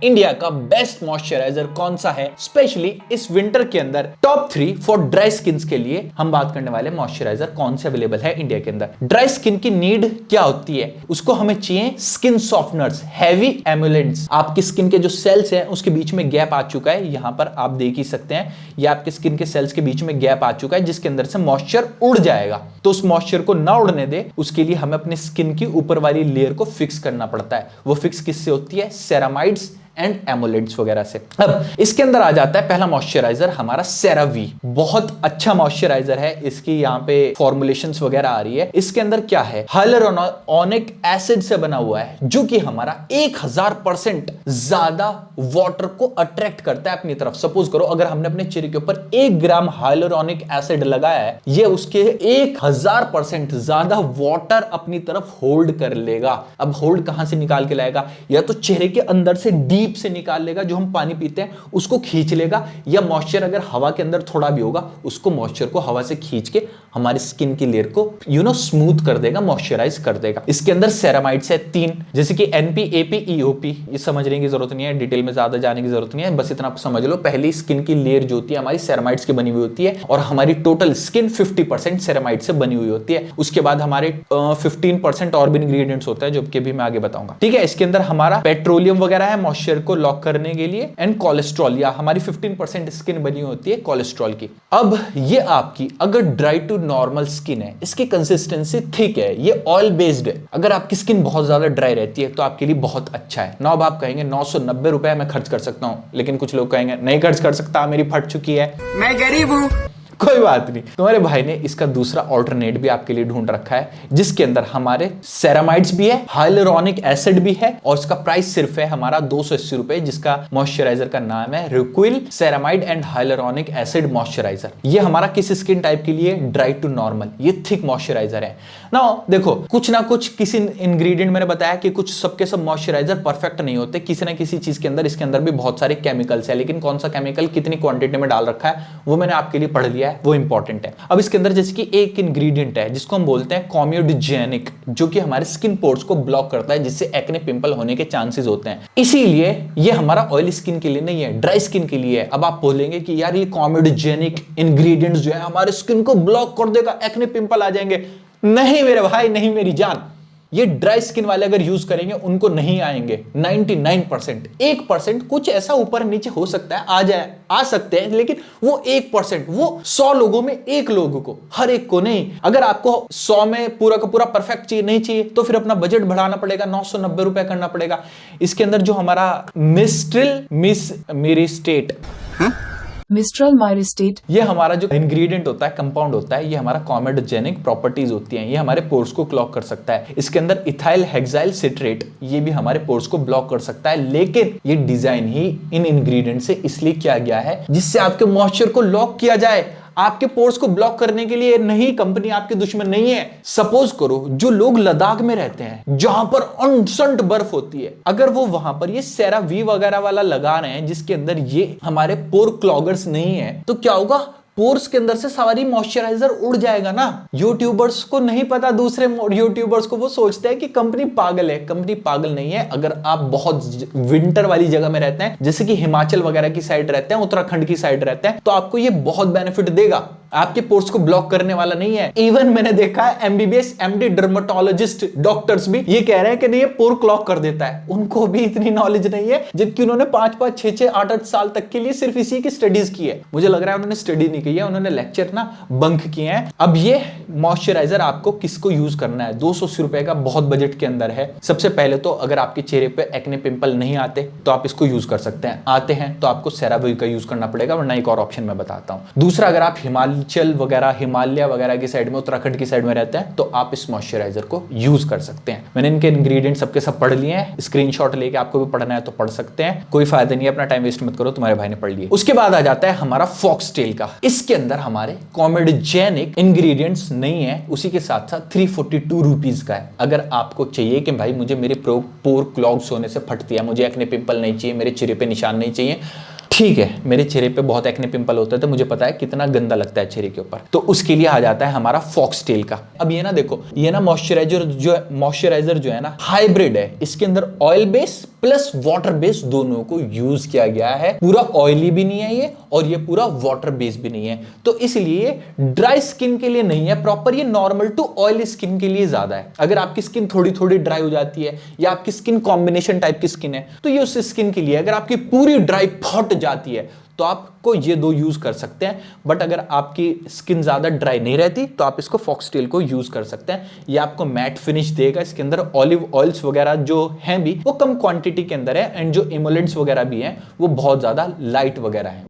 India का best moisturiser कौन सा है, स्पेशली इस विंटर के अंदर टॉप 3 फॉर ड्राई स्किन के लिए हम बात करने वाले मॉइस्चराइजर कौन से अवेलेबल है इंडिया के अंदर। ड्राई स्किन की नीड क्या होती है, उसको हमें चाहिए स्किन सॉफ्टनर्स, हैवी एम्युलेंट्स। आपकी स्किन के जो सेल्स हैं उसके बीच में गैप आ चुका है, यहां पर आप देख ही सकते हैं, ये आपके स्किन के सेल्स के बीच में गैप आ चुका है जिसके अंदर से मॉइस्चर उड़ जाएगा। तो उस मॉइस्चर को ना उड़ने दे उसके लिए हमें अपनी स्किन की ऊपर वाली लेयर को फिक्स करना पड़ता है। वो फिक्स किससे होती है, सेरामाइड्स एंड एमोलेंट्स वगैरह से। अब इसके अंदर आ जाता है पहला मॉइस्चराइजर हमारा सेरावी। बहुत अच्छा मॉइस्चराइजर है, इसकी यहाँ पे फॉर्मुलेशंस वगैरह आ रही है। इसके अंदर क्या है, हाइलुरोनिक एसिड से बना हुआ है जो कि हमारा 1000% ज्यादा वाटर को अट्रैक्ट करता है अपनी तरफ। सपोज करो अगर हमने अपने चेहरे के ऊपर 1 ग्राम हाइलुरोनिक एसिड लगाया है, ये उसके 1000% ज्यादा वाटर अपनी तरफ होल्ड कर लेगा। अब होल्ड कहां से निकाल के लाएगा, या तो चेहरे के अंदर से डीप से निकाल लेगा, जो हम पानी पीते हैं उसको खींच लेगा, या मॉइस्चर अगर हवा के अंदर थोड़ा भी होगा उसको मॉइस्चर को हवा से खींच के हमारी स्किन की लेयर को स्मूथ कर देगा, मॉइस्चराइज कर देगा। इसके अंदर सेरामाइड्स है 3, जैसे कि एनपी, एपी, ईओपी। ये समझने की जरूरत नहीं है, डिटेल में ज्यादा जाने की जरूरत नहीं है, बस इतना आप समझ लो। पहली स्किन की लेयर जो होती है हमारी सेरामाइड्स की बनी हुई होती है और हमारी टोटल स्किन 50% सेरामाइड से बनी हुई होती है। उसके बाद हमारे 15% और भी इंग्रेडिएंट्स होता है जो कि भी मैं आगे बताऊंगा। ठीक है, इसके अंदर हमारा पेट्रोलियम वगैरह है मॉइस्चर को लॉक करने के लिए, एंड कोलेस्ट्रॉल, या हमारी 15% स्किन बनी होती है कोलेस्ट्रॉल की। अब ये आपकी अगर ड्राई टू नॉर्मल स्किन है, इसकी कंसिस्टेंसी थिक है, ये ऑयल बेस्ड है। अगर आपकी स्किन बहुत ज्यादा ड्राई रहती है तो आपके लिए बहुत अच्छा है। अब आप कहेंगे 990 रुपए मैं खर्च कर सकता हूं, लेकिन कुछ लोग कहेंगे नहीं खर्च कर सकता, मेरी फट चुकी है, मैं गरीब हूं। कोई बात नहीं, तुम्हारे भाई ने इसका दूसरा ऑल्टरनेट भी आपके लिए ढूंढ रखा है जिसके अंदर हमारे सेरामाइड्स भी है, हाइलुरोनिक एसिड भी है, और इसका प्राइस सिर्फ है हमारा 280 रुपए, जिसका मॉइस्चराइजर का नाम है Reequil ceramide and hyaluronic acid moisturiser. ये हमारा किस स्किन टाइप के लिए, ड्राई टू नॉर्मल, ये थिक मॉइस्चराइजर है ना। देखो कुछ ना कुछ किसी इंग्रेडिएंट मैंने बताया कि कुछ सबके सब मॉइस्चराइजर परफेक्ट नहीं होते, किसी ना किसी चीज के अंदर, इसके अंदर भी बहुत सारे केमिकल्स है, लेकिन कौन सा केमिकल कितनी क्वांटिटी में डाल रखा है वो मैंने आपके लिए पढ़ लिया, वो इंपॉर्टेंट है। अब इसके अंदर जैसे कि एक इंग्रेडिएंट है जिसको हम बोलते हैं कॉम्यूडोजेनिक, जो कि हमारे स्किन पोर्स को ब्लॉक करता है, जिससे एक्ने पिंपल होने के चांसेस होते हैं। इसीलिए ये हमारा ऑयल स्किन के लिए नहीं है, ड्राई स्किन के लिए है। अब आप बोलेंगे कि यार ये कॉम्यूडोजेनिक इंग्रेडिएंट्स जो है हमारे स्किन को ब्लॉक कर देगा, एक्ने पिंपल आ जाएंगे। नहीं मेरे भाई, नहीं मेरी जान, ये ड्राई स्किन वाले अगर यूज करेंगे उनको नहीं आएंगे। 99%, 1% कुछ ऐसा ऊपर नीचे हो सकता है, आ सकते हैं, लेकिन वो 1%, वो 100 लोगों में 1 लोगों को, हर एक को नहीं। अगर आपको 100 में पूरा का पूरा परफेक्ट चाहिए, नहीं चाहिए, तो फिर अपना बजट बढ़ाना पड़ेगा, 990 रुपए करना पड़ेगा। इसके अंदर जो हमारा मिस्ट्रल माइरिस्टेट, ये हमारा जो इंग्रेडिएंट होता है, कंपाउंड होता है, ये हमारा कॉमेडोजेनिक प्रॉपर्टीज होती हैं, ये हमारे पोर्स को क्लॉग कर सकता है। इसके अंदर इथाइल हेक्साइल सिट्रेट, ये भी हमारे पोर्स को ब्लॉक कर सकता है, लेकिन ये डिजाइन ही इन इंग्रेडिएंट से इसलिए किया गया है जिससे आपके मॉइस्चर को लॉक किया जाए। आपके पोर्स को ब्लॉक करने के लिए नहीं, कंपनी आपके दुश्मन नहीं है। सपोज करो जो लोग लद्दाख में रहते हैं जहां पर अनसंट बर्फ होती है, अगर वो वहां पर ये सेरावी वगैरह वाला लगा रहे हैं जिसके अंदर ये हमारे पोर क्लॉगर्स नहीं है, तो क्या होगा, पोर्स के अंदर से सारी मॉइस्चराइजर उड़ जाएगा ना। यूट्यूबर्स को नहीं पता, दूसरे यूट्यूबर्स को, वो सोचते हैं कि कंपनी पागल है। कंपनी पागल नहीं है। अगर आप बहुत विंटर वाली जगह में रहते हैं, जैसे कि हिमाचल वगैरह की साइड रहते हैं, उत्तराखंड की साइड रहते हैं, तो आपको ये बहुत बेनिफिट देगा। आपके पोर्स को ब्लॉक करने वाला नहीं है। इवन मैंने देखा है एमबीबीएस, एमडी, डर्मेटोलॉजिस्ट डॉक्टर्स भी ये कह रहे हैं कि नहीं ये पोर क्लॉक कर देता है। उनको भी इतनी नॉलेज नहीं है, जबकि उन्होंने 5-5, 6-6, 8-8 साल तक के लिए सिर्फ इसी की स्टडीज की है। मुझे लग रहा है उन्होंने स्टडी नहीं की है, उन्होंने लेक्चर ना बंक किए हैं। अब ये मॉइस्चराइजर आपको किसको यूज करना है, 280 रुपए का बहुत बजट के अंदर है। सबसे पहले तो अगर आपके चेहरे पे एक्ने पिंपल नहीं आते तो आप इसको यूज कर सकते हैं, आते हैं तो आपको सेरावी का यूज करना पड़ेगा, वरना एक और ऑप्शन मैं बताता हूं। दूसरा, अगर आप हिमाचल वगैरह, हिमालय वगैरह की साइड में, उत्तराखंड की साइड में रहते हैं, तो आप इस मॉइस्चराइजर को यूज कर सकते हैं। मैंने इनके इंग्रेडिएंट सबके सब पढ़ लिए हैं, स्क्रीनशॉट लेके आपको भी पढ़ना है तो पढ़ सकते हैं, कोई फायदा नहीं है, अपना टाइम वेस्ट मत करो, तुम्हारे भाई ने पढ़ लिए। उसके बाद आ जाता है हमारा फॉक्सटेल का। इसके अंदर हमारे कॉमेडोजेनिक इंग्रेडिएंट्स नहीं है, उसी के साथ साथ 342 रुपीज का है। अगर आपको चाहिए कि भाई मुझे मेरे पोर क्लॉग्स होने से फटती है, मुझे एक्ने पिंपल नहीं चाहिए, मेरे चेहरे पे निशान नहीं चाहिए, ठीक है, मेरे चेहरे पे बहुत एक्ने पिंपल होते हैं तो मुझे पता है कितना गंदा लगता है चेहरे के ऊपर, तो उसके लिए आ जाता है हमारा फॉक्सटेल का। अब ये ना देखो, ये ना मॉइस्चराइजर जो है ना हाइब्रिड है, इसके अंदर oil base plus water based दोनों को यूज किया गया है। पूरा ऑयली भी नहीं है ये और ये पूरा वाटर बेस्ड भी नहीं है, तो इसलिए ड्राई स्किन के लिए नहीं है प्रॉपर, ये नॉर्मल टू ऑयली स्किन के लिए ज्यादा है। अगर आपकी स्किन थोड़ी थोड़ी ड्राई हो जाती है या आपकी स्किन कॉम्बिनेशन टाइप की स्किन है तो ये उस स्किन के लिए। अगर आपकी पूरी ड्राई फट जाती है तो आपको ये दो यूज कर सकते हैं, बट अगर आपकी स्किन ज्यादा ड्राई नहीं रहती तो आप इसको फॉक्सटेल को यूज कर सकते हैं। ये आपको मैट फिनिश देगा, इसके अंदर ऑलिव ऑयल्स वगैरह जो हैं भी वो कम क्वांटिटी के अंदर है, एंड जो इमोलेंट्स वगैरह भी हैं वो बहुत ज्यादा लाइट वगैरह हैं।